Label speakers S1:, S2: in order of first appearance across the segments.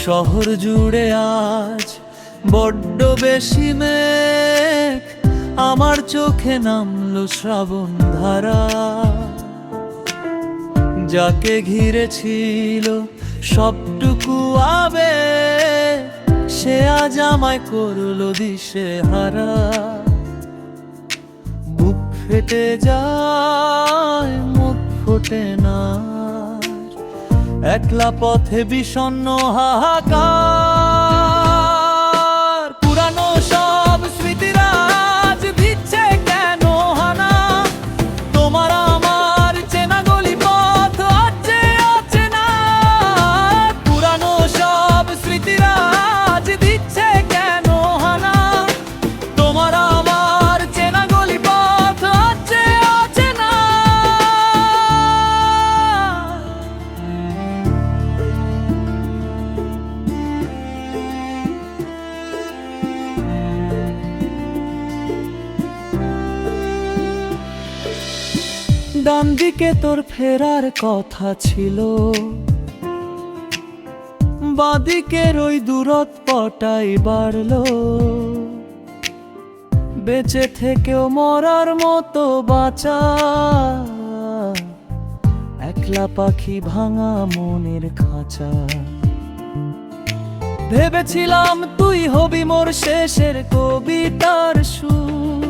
S1: শহর জুড়ে আজ বড্ড বেশি মেঘ, আমার চোখে নামলো শ্রাবণ ধারা। যাকে ঘিরে ছিল সবটুকু আবেগ, সে আজ আমায় করলো দিশে হারা। বুক ফেটে যায়, মুখ ফোটে না, একলা পথে বিষণ্ণ হাহাকার। পুরানো সব স্মৃতিরা আজ দিচ্ছে কেন হানা, তোমার আমার চেনা গলি পথ আছে অচেনা। পুরানো সব স্মৃতিরা আজ দিচ্ছে কেন হানা, তোমার আমার চেনা গলি পথ আছে অচেনা। ডান দিকে তোর ফেরার কথা ছিল, বাদিকের ওই দূরত্বটাই বাড়লো। বেঁচে থেকেও মরার মতো বাঁচা, একলা পাখি ভাঙা মনের খাঁচা। ভেবেছিলাম তুই হবি মোর শেষের কবিতার সুর,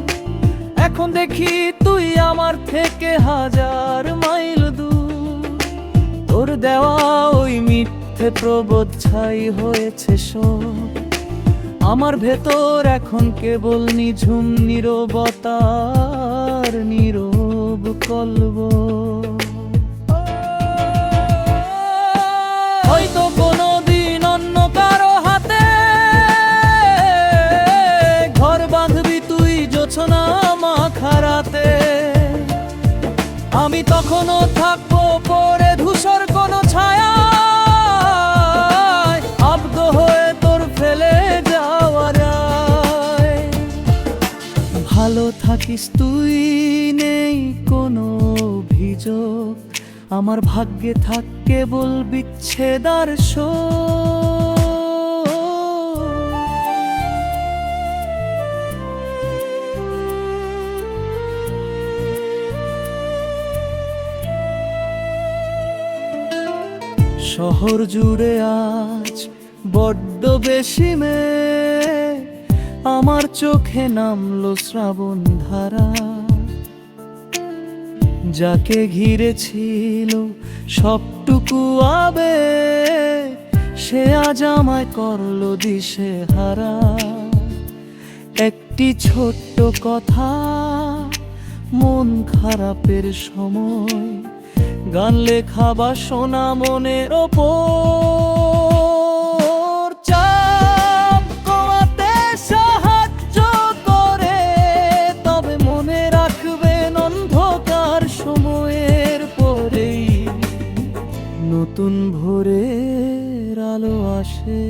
S1: এখন দেখি তুই আমার থেকে হাজার মাইল দূর। তোর দেওয়া ওই মিথ্যে প্রবোধ ছাই হয়েছে সব, আমার ভেতর এখন কেবল নিঝুম নীরবতার নীরব কলবল। হয়তো কোনোদিন অন্য কারো হাতে ঘর বাঁধবি তুই জোছনা মাখারাতে, আমি তখনও থাকবো পরে ধূসর কোনো ছায়া, আব্দ হয়ে তোর ফেলে যাওয়া যায়। ভালো থাকিস তুই, নেই কোনো অভিযোগ, আমার ভাগ্যে থাক কেবল বিচ্ছেদার শোক। শহর জুড়ে আজ বড্ড বেশি মেঘ, আমার চোখে নামলো শ্রাবণ ধারা। যাকে ঘিরে ছিল সবটুকু আবেগ, সে আজ আমায় করলো দিশে হারা। একটি ছোট্ট কথা মন খারাপের সময়, গান লেখা বা শোনা মনের ওপর চাপ কমাতে সাহায্য করে। তবে মনে রাখবেন অন্ধকার সময়ের পরেই নতুন ভোরের আলো আসে।